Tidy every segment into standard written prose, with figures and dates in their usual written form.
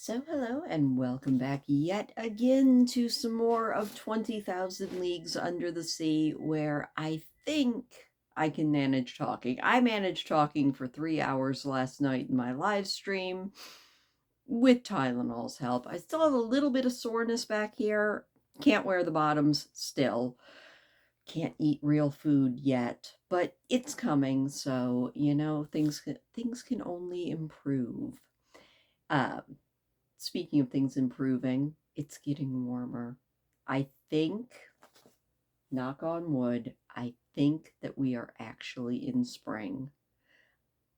So, hello and welcome back yet again to some more of 20,000 Leagues Under the Sea, where I think I can manage talking. I managed talking for 3 hours last night in my live stream with Tylenol's help. I still have a little bit of soreness back here. Can't wear the bottoms still. Can't eat real food yet, but it's coming, so things can only improve. Um, Speaking of things improving, it's getting warmer. I think, knock on wood, I think that we are actually in spring.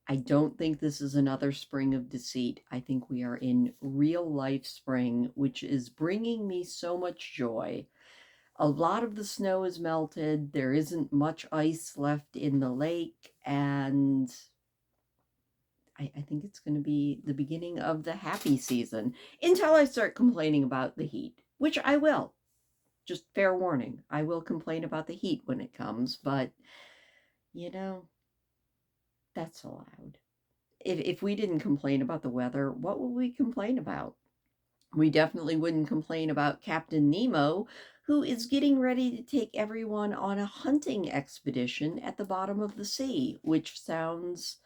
I don't think this is another spring of deceit. I think we are in real life spring, which is bringing me so much joy. A lot of the snow is melted. There isn't much ice left in the lake, and I think it's going to be the beginning of the happy season until I start complaining about the heat, which I will. Just fair warning, I will complain about the heat when it comes, but you know, that's allowed. If we didn't complain about the weather, what would we complain about? We definitely wouldn't complain about Captain Nemo, who is getting ready to take everyone on a hunting expedition at the bottom of the sea, which sounds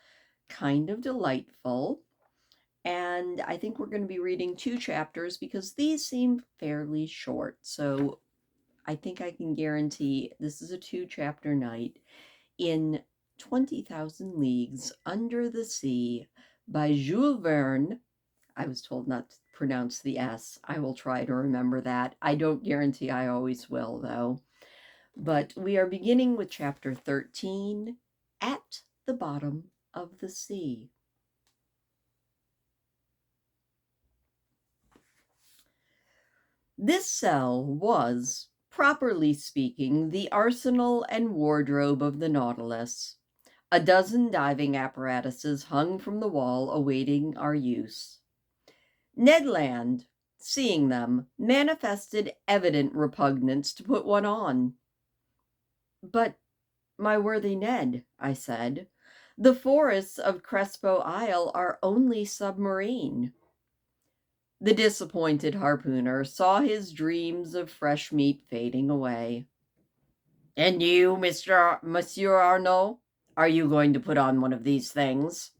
kind of delightful. And I think we're going to be reading 2 chapters because these seem fairly short. So I think I can guarantee this is a 2 chapter night in 20,000 Leagues Under the Sea by Jules Verne. I was told not to pronounce the S. I will try to remember that. I don't guarantee I always will, though. But we are beginning with chapter 13, At the Bottom of the Sea. This cell was, properly speaking, the arsenal and wardrobe of the Nautilus. A dozen diving apparatuses hung from the wall awaiting our use. Ned Land, seeing them, manifested evident repugnance to put one on. "But, my worthy Ned," I said, "the forests of Crespo Isle are only submarine." The disappointed harpooner saw his dreams of fresh meat fading away. "And you, Monsieur Arnaud, are you going to put on one of these things?"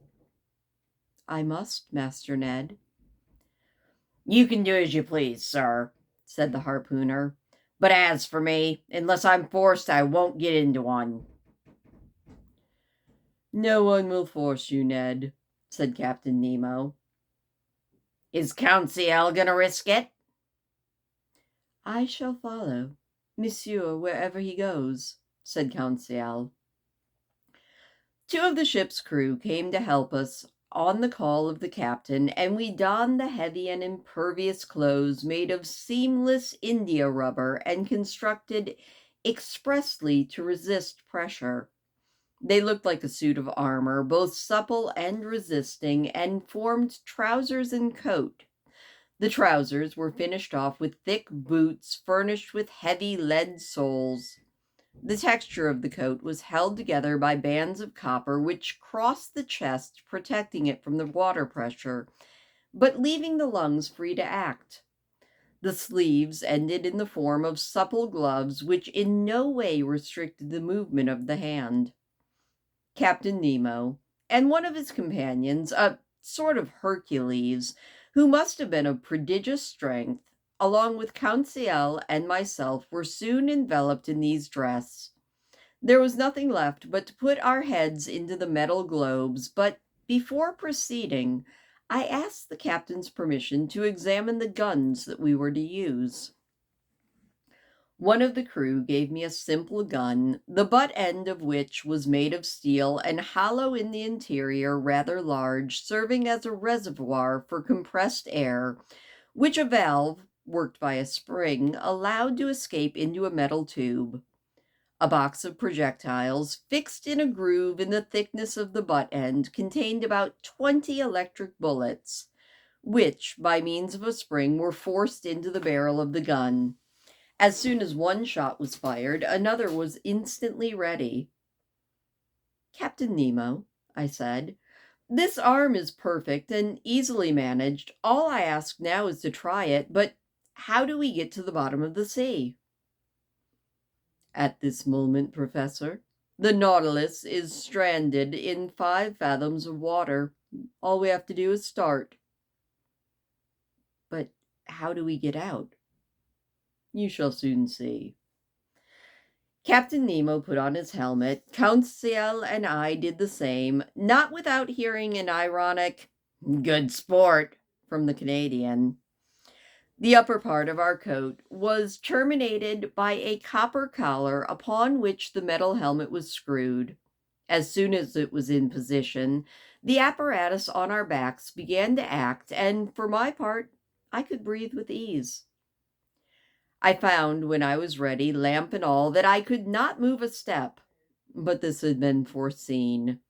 "I must, Master Ned." "You can do as you please, sir," said the harpooner. "But as for me, unless I'm forced, I won't get into one." "No one will force you, Ned," said Captain Nemo. "Is Counciel going to risk it?" "I shall follow Monsieur wherever he goes," said Counciel. 2 of the ship's crew came to help us on the call of the captain, and we donned the heavy and impervious clothes made of seamless India rubber and constructed expressly to resist pressure. They looked like a suit of armor, both supple and resisting, and formed trousers and coat. The trousers were finished off with thick boots furnished with heavy lead soles. The texture of the coat was held together by bands of copper which crossed the chest, protecting it from the water pressure, but leaving the lungs free to act. The sleeves ended in the form of supple gloves which in no way restricted the movement of the hand. Captain Nemo and one of his companions, a sort of Hercules, who must have been of prodigious strength, along with Counciel and myself, were soon enveloped in these dress. There was nothing left but to put our heads into the metal globes, but before proceeding, I asked the captain's permission to examine the guns that we were to use. One of the crew gave me a simple gun, the butt end of which was made of steel and hollow in the interior, rather large, serving as a reservoir for compressed air, which a valve, worked by a spring, allowed to escape into a metal tube. A box of projectiles, fixed in a groove in the thickness of the butt end, contained about 20 electric bullets, which, by means of a spring, were forced into the barrel of the gun. As soon as one shot was fired, another was instantly ready. "Captain Nemo," I said, This arm is perfect and easily managed. All I ask now is to try it, but how do we get to the bottom of the sea? At this moment, Professor, the Nautilus is stranded in 5 fathoms of water. All we have to do is start. But how do we get out? You shall soon see. Captain Nemo put on his helmet. Conseil and I did the same, not without hearing an ironic, "Good sport," from the Canadian. The upper part of our coat was terminated by a copper collar upon which the metal helmet was screwed. As soon as it was in position, the apparatus on our backs began to act, and for my part, I could breathe with ease. I found, when I was ready, lamp and all, that I could not move a step, but this had been foreseen.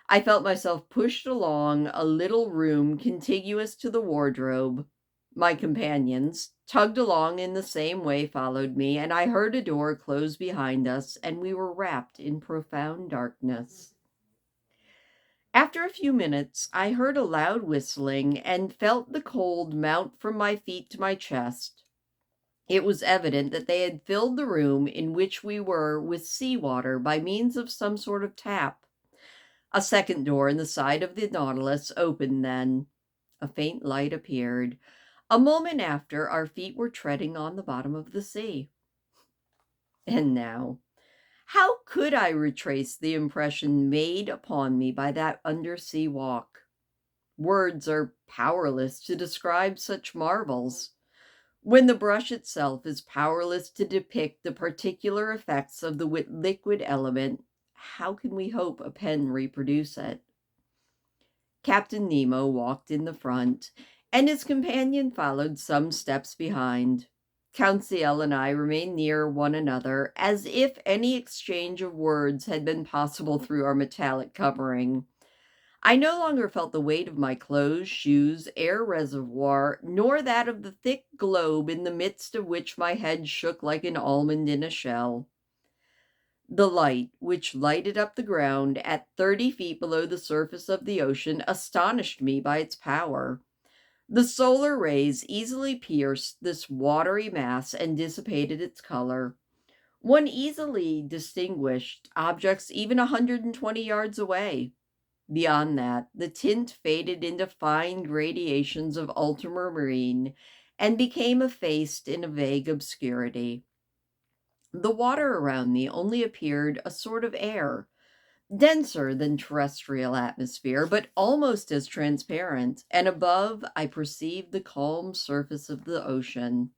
I felt myself pushed along a little room contiguous to the wardrobe. My companions, tugged along in the same way, followed me, and I heard a door close behind us, and we were wrapped in profound darkness. After a few minutes, I heard a loud whistling and felt the cold mount from my feet to my chest. It was evident that they had filled the room in which we were with sea water by means of some sort of tap. A second door in the side of the Nautilus opened then. A faint light appeared. A moment after, our feet were treading on the bottom of the sea. And now, how could I retrace the impression made upon me by that undersea walk? Words are powerless to describe such marvels. When the brush itself is powerless to depict the particular effects of the liquid element, how can we hope a pen reproduce it? Captain Nemo walked in the front, and his companion followed some steps behind. Conseil and I remained near one another, as if any exchange of words had been possible through our metallic covering. I no longer felt the weight of my clothes, shoes, air reservoir, nor that of the thick globe in the midst of which my head shook like an almond in a shell. The light, which lighted up the ground at 30 feet below the surface of the ocean, astonished me by its power. The solar rays easily pierced this watery mass and dissipated its color. One easily distinguished objects even 120 yards away. Beyond that, the tint faded into fine gradations of ultramarine and became effaced in a vague obscurity. The water around me only appeared a sort of air, denser than terrestrial atmosphere, but almost as transparent, and above I perceived the calm surface of the ocean.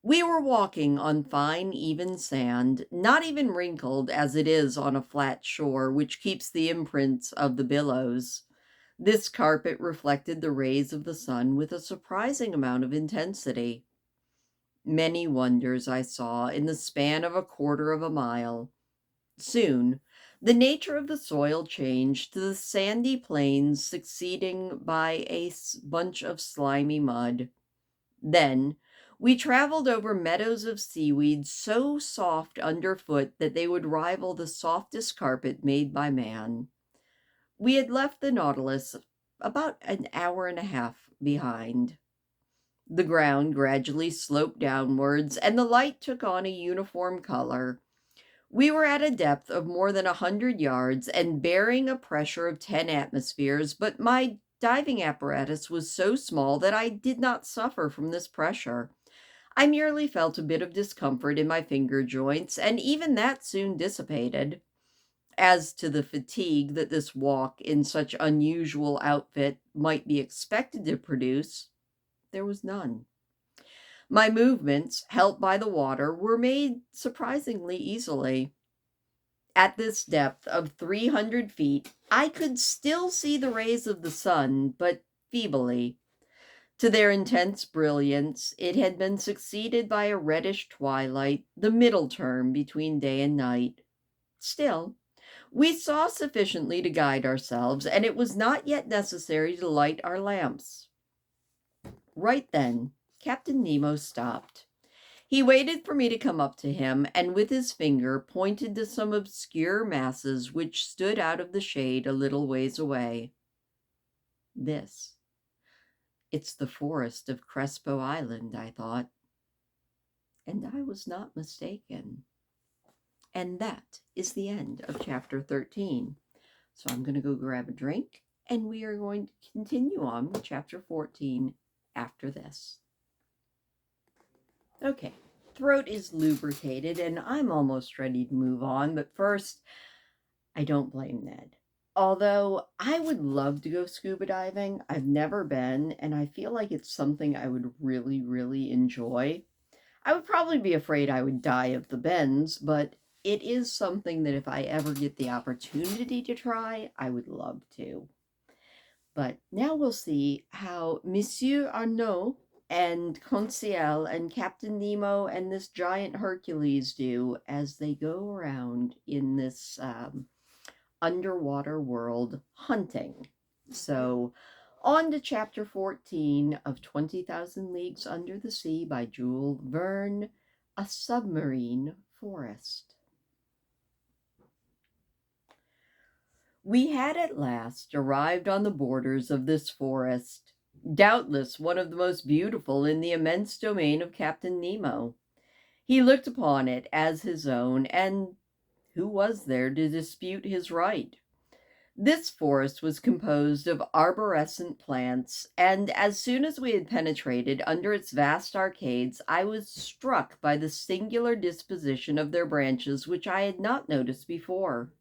We were walking on fine, even sand, not even wrinkled as it is on a flat shore, which keeps the imprints of the billows. This carpet reflected the rays of the sun with a surprising amount of intensity. Many wonders I saw in the span of a quarter of a mile. Soon, the nature of the soil changed to the sandy plains succeeding by a bunch of slimy mud. Then we traveled over meadows of seaweed so soft underfoot that they would rival the softest carpet made by man. We had left the Nautilus about an hour and a half behind. The ground gradually sloped downwards, and the light took on a uniform color. We were at a depth of more than 100 yards and bearing a pressure of 10 atmospheres, but my diving apparatus was so small that I did not suffer from this pressure. I merely felt a bit of discomfort in my finger joints, and even that soon dissipated. As to the fatigue that this walk in such unusual outfit might be expected to produce, there was none. My movements, helped by the water, were made surprisingly easily. At this depth of 300 feet, I could still see the rays of the sun, but feebly. To their intense brilliance, it had been succeeded by a reddish twilight, the middle term between day and night. Still, we saw sufficiently to guide ourselves, and it was not yet necessary to light our lamps. Right then, Captain Nemo stopped. He waited for me to come up to him, and with his finger pointed to some obscure masses which stood out of the shade a little ways away. This. It's the forest of Crespo Island, I thought. And I was not mistaken. And that is the end of chapter 13. So I'm going to go grab a drink, and we are going to continue on with chapter 14 after this. Okay, throat is lubricated, and I'm almost ready to move on, but first, I don't blame Ned. Although I would love to go scuba diving, I've never been, and I feel like it's something I would really, really enjoy. I would probably be afraid I would die of the bends, but it is something that if I ever get the opportunity to try, I would love to. But now we'll see how Monsieur Arnaud and Conseil and Captain Nemo and this giant Hercules do as they go around in this underwater world hunting. So, on to chapter 14 of 20,000 Leagues Under the Sea by Jules Verne, A Submarine Forest. We had at last arrived on the borders of this forest, doubtless one of the most beautiful in the immense domain of Captain Nemo. He looked upon it as his own, and who was there to dispute his right? This forest was composed of arborescent plants, and as soon as we had penetrated under its vast arcades, I was struck by the singular disposition of their branches which I had not noticed before.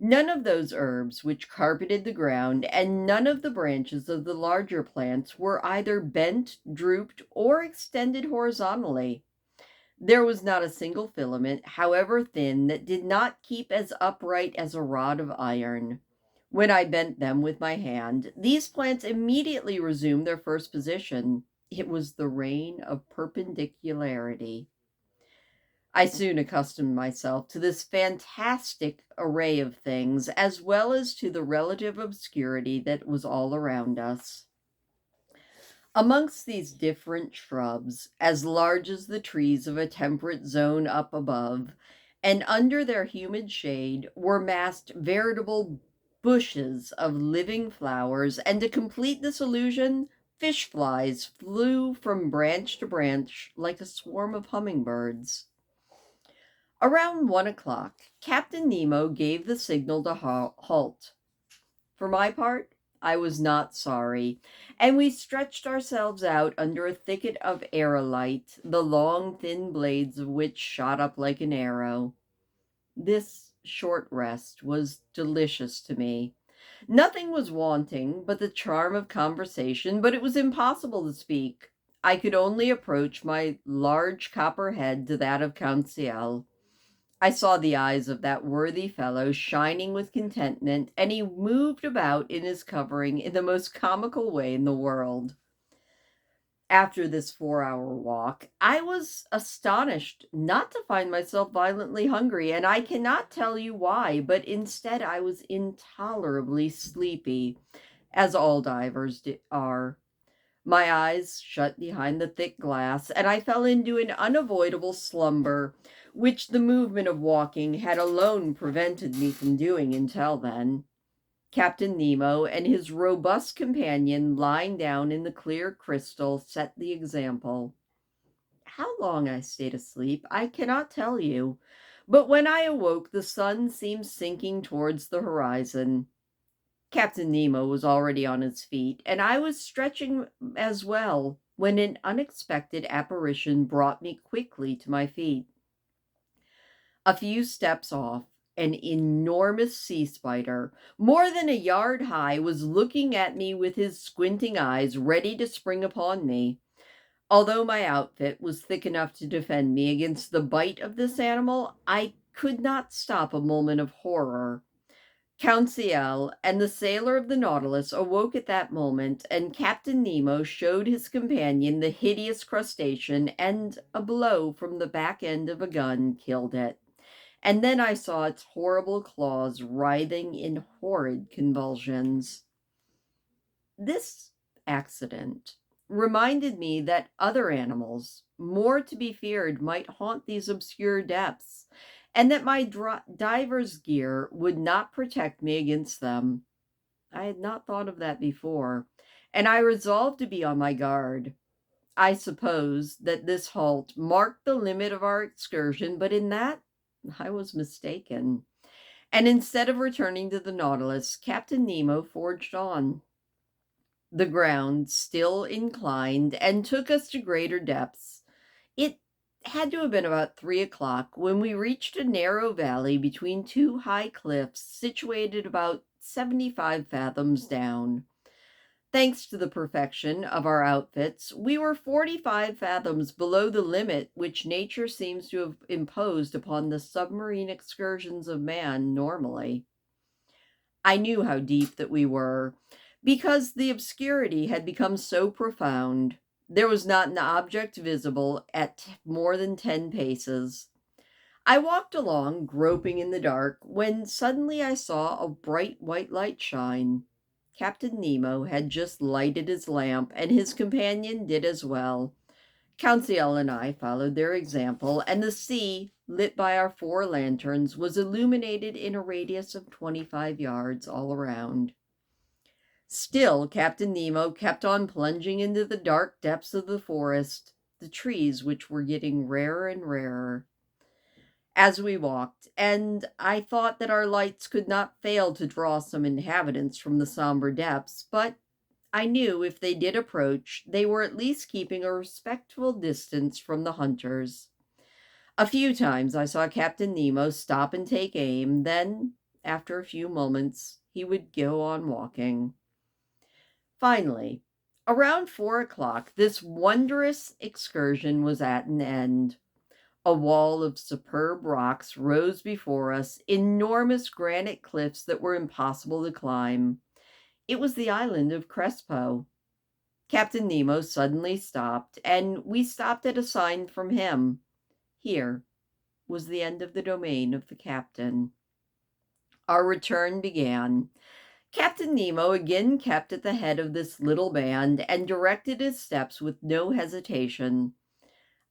None of those herbs which carpeted the ground, and none of the branches of the larger plants were either bent, drooped, or extended horizontally. There was not a single filament, however thin, that did not keep as upright as a rod of iron. When I bent them with my hand, these plants immediately resumed their first position. It was the reign of perpendicularity. I soon accustomed myself to this fantastic array of things, as well as to the relative obscurity that was all around us. Amongst these different shrubs, as large as the trees of a temperate zone up above, and under their humid shade, were massed veritable bushes of living flowers, and to complete this illusion, fish flies flew from branch to branch like a swarm of hummingbirds. Around 1 o'clock, Captain Nemo gave the signal to halt. For my part, I was not sorry, and we stretched ourselves out under a thicket of aerolite, the long, thin blades of which shot up like an arrow. This short rest was delicious to me. Nothing was wanting but the charm of conversation, but it was impossible to speak. I could only approach my large copper head to that of Conseil. I saw the eyes of that worthy fellow shining with contentment, and he moved about in his covering in the most comical way in the world. After this 4-hour walk, I was astonished not to find myself violently hungry, and I cannot tell you why, but instead I was intolerably sleepy, as all divers are. My eyes shut behind the thick glass, and I fell into an unavoidable slumber, which the movement of walking had alone prevented me from doing until then. Captain Nemo and his robust companion lying down in the clear crystal set the example. How long I stayed asleep, I cannot tell you, but when I awoke, the sun seemed sinking towards the horizon. Captain Nemo was already on his feet, and I was stretching as well, when an unexpected apparition brought me quickly to my feet. A few steps off, an enormous sea spider, more than a yard high, was looking at me with his squinting eyes, ready to spring upon me. Although my outfit was thick enough to defend me against the bite of this animal, I could not stop a moment of horror. Conseil and the sailor of the Nautilus awoke at that moment, and Captain Nemo showed his companion the hideous crustacean, and a blow from the back end of a gun killed it. And then I saw its horrible claws writhing in horrid convulsions. This accident reminded me that other animals, more to be feared, might haunt these obscure depths, and that my diver's gear would not protect me against them. I had not thought of that before, and I resolved to be on my guard. I suppose that this halt marked the limit of our excursion, but in that I was mistaken. And instead of returning to the Nautilus, Captain Nemo forged on. The ground still inclined and took us to greater depths. It had to have been about 3 o'clock when we reached a narrow valley between two high cliffs situated about 75 fathoms down. Thanks to the perfection of our outfits, we were 45 fathoms below the limit which nature seems to have imposed upon the submarine excursions of man normally. I knew how deep that we were, because the obscurity had become so profound. There was not an object visible at more than 10 paces. I walked along, groping in the dark, when suddenly I saw a bright white light shine. Captain Nemo had just lighted his lamp, and his companion did as well. Conseil and I followed their example, and the sea, lit by our 4 lanterns, was illuminated in a radius of 25 yards all around. Still, Captain Nemo kept on plunging into the dark depths of the forest, the trees which were getting rarer and rarer as we walked, and I thought that our lights could not fail to draw some inhabitants from the somber depths, but I knew if they did approach, they were at least keeping a respectful distance from the hunters. A few times I saw Captain Nemo stop and take aim, then, after a few moments, he would go on walking. Finally, around 4 o'clock, this wondrous excursion was at an end. A wall of superb rocks rose before us, enormous granite cliffs that were impossible to climb. It was the island of Crespo. Captain Nemo suddenly stopped, and we stopped at a sign from him. Here was the end of the domain of the captain. Our return began. Captain Nemo again kept at the head of this little band and directed his steps with no hesitation.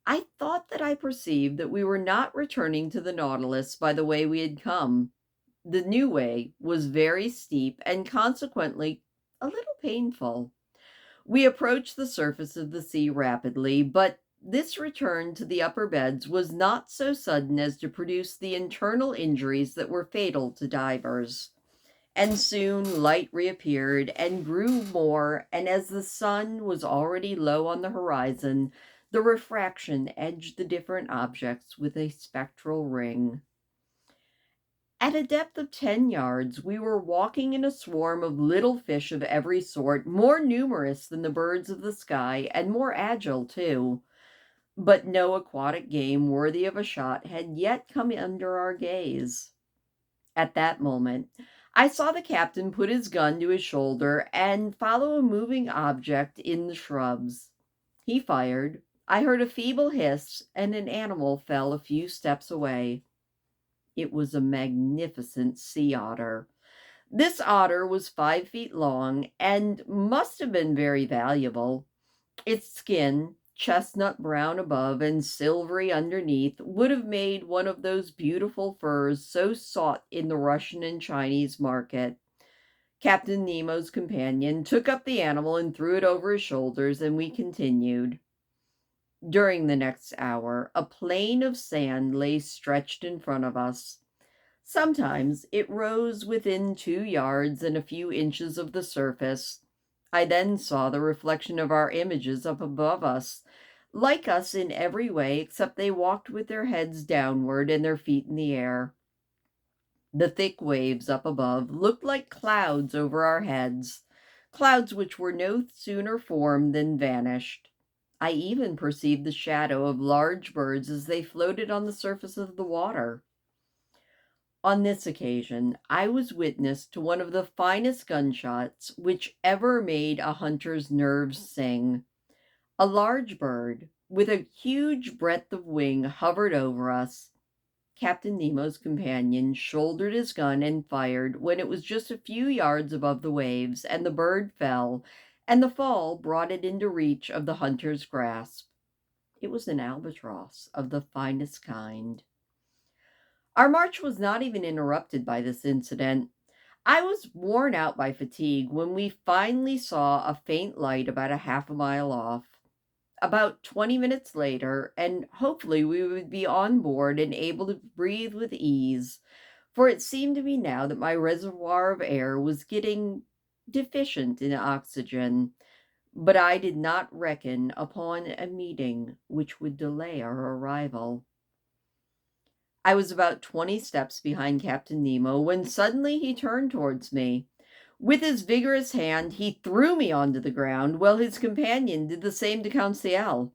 I thought that I perceived that we were not returning to the Nautilus by the way we had come. The new way was very steep and consequently a little painful. We approached the surface of the sea rapidly, but this return to the upper beds was not so sudden as to produce the internal injuries that were fatal to divers. And soon light reappeared and grew more, and as the sun was already low on the horizon, the refraction edged the different objects with a spectral ring. At a depth of 10 yards, we were walking in a swarm of little fish of every sort, more numerous than the birds of the sky, and more agile too. But no aquatic game worthy of a shot had yet come under our gaze. At that moment, I saw the captain put his gun to his shoulder and follow a moving object in the shrubs. He fired. I heard a feeble hiss, and an animal fell a few steps away. It was a magnificent sea otter. This otter was 5 feet long and must have been very valuable. Its skin, chestnut brown above and silvery underneath, would have made one of those beautiful furs so sought in the Russian and Chinese market. Captain Nemo's companion took up the animal and threw it over his shoulders, and we continued. During the next hour, a plain of sand lay stretched in front of us. Sometimes it rose within 2 yards and a few inches of the surface. I then saw the reflection of our images up above us, like us in every way except they walked with their heads downward and their feet in the air. The thick waves up above looked like clouds over our heads, clouds which were no sooner formed than vanished. I even perceived the shadow of large birds as they floated on the surface of the water. On this occasion, I was witness to one of the finest gunshots which ever made a hunter's nerves sing. A large bird, with a huge breadth of wing, hovered over us. Captain Nemo's companion shouldered his gun and fired when it was just a few yards above the waves, and the bird fell, and the fall brought it into reach of the hunter's grasp. It was an albatross of the finest kind. Our march was not even interrupted by this incident. I was worn out by fatigue when we finally saw a faint light about a half a mile off. About 20 minutes later, and hopefully we would be on board and able to breathe with ease, for it seemed to me now that my reservoir of air was getting deficient in oxygen. But I did not reckon upon a meeting which would delay our arrival. I was about 20 steps behind Captain Nemo when suddenly he turned towards me. With his vigorous hand, he threw me onto the ground, while his companion did the same to Conseil.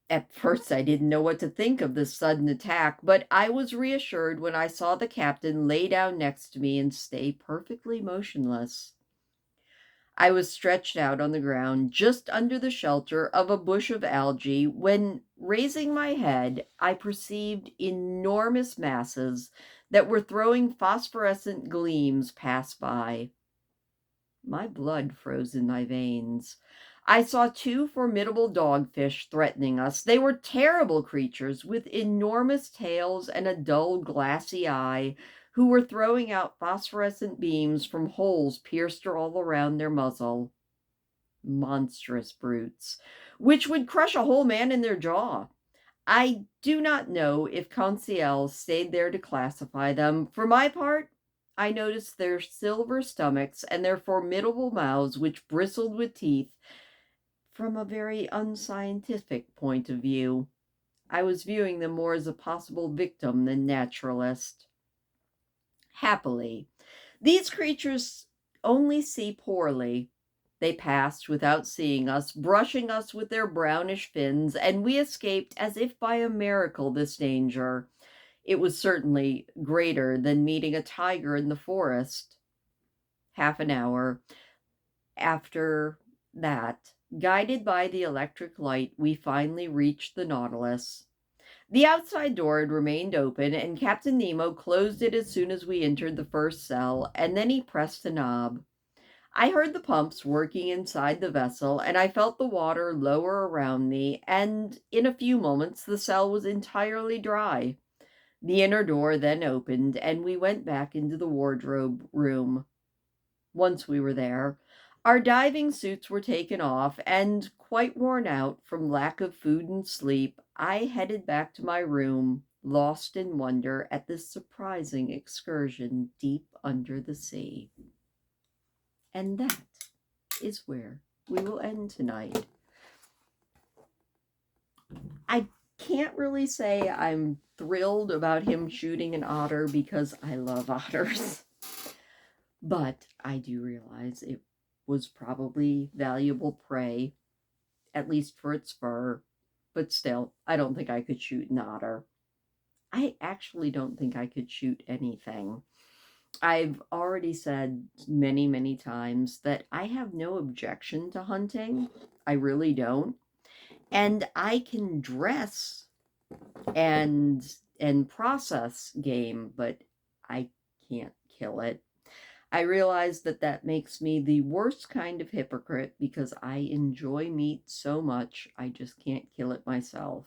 At first, I didn't know what to think of this sudden attack, but I was reassured when I saw the captain lay down next to me and stay perfectly motionless. I was stretched out on the ground just under the shelter of a bush of algae when, raising my head, I perceived enormous masses that were throwing phosphorescent gleams pass by. My blood froze in my veins. I saw two formidable dogfish threatening us. They were terrible creatures with enormous tails and a dull, glassy eye, who were throwing out phosphorescent beams from holes pierced all around their muzzle. Monstrous brutes, which would crush a whole man in their jaw. I do not know if Conseil stayed there to classify them. For my part, I noticed their silver stomachs and their formidable mouths, which bristled with teeth, from a very unscientific point of view. I was viewing them more as a possible victim than naturalist. Happily, these creatures only see poorly. They passed without seeing us, brushing us with their brownish fins, and we escaped as if by a miracle this danger. It was certainly greater than meeting a tiger in the forest. Half an hour after that, guided by the electric light, we finally reached the Nautilus. The outside door had remained open, and Captain Nemo closed it as soon as we entered the first cell, and then he pressed a knob. I heard the pumps working inside the vessel, and I felt the water lower around me, and in a few moments the cell was entirely dry. The inner door then opened, and we went back into the wardrobe room. Once we were there, our diving suits were taken off, and quite worn out from lack of food and sleep, I headed back to my room, lost in wonder at this surprising excursion deep under the sea. And that is where we will end tonight. I can't really say I'm thrilled about him shooting an otter because I love otters. But I do realize it was probably valuable prey, at least for its fur. But still, I don't think I could shoot an otter. I actually don't think I could shoot anything. I've already said many, many times that I have no objection to hunting. I really don't. And I can dress and process game, but I can't kill it. I realize that that makes me the worst kind of hypocrite because I enjoy meat so much, I just can't kill it myself.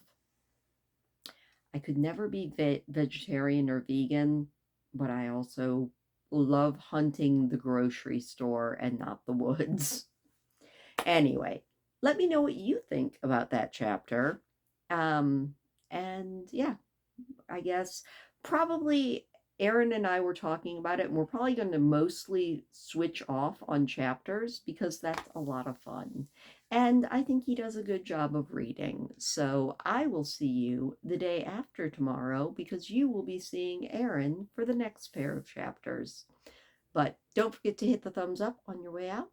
I could never be vegetarian or vegan, but I also love hunting the grocery store and not the woods. Anyway, let me know what you think about that chapter. And yeah, I guess probably Aaron and I were talking about it, and we're probably going to mostly switch off on chapters because that's a lot of fun. And I think he does a good job of reading. So I will see you the day after tomorrow because you will be seeing Aaron for the next pair of chapters. But don't forget to hit the thumbs up on your way out.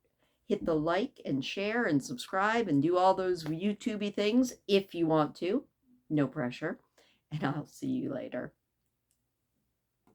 Hit the like and share and subscribe and do all those YouTubey things if you want to. No pressure. And I'll see you later.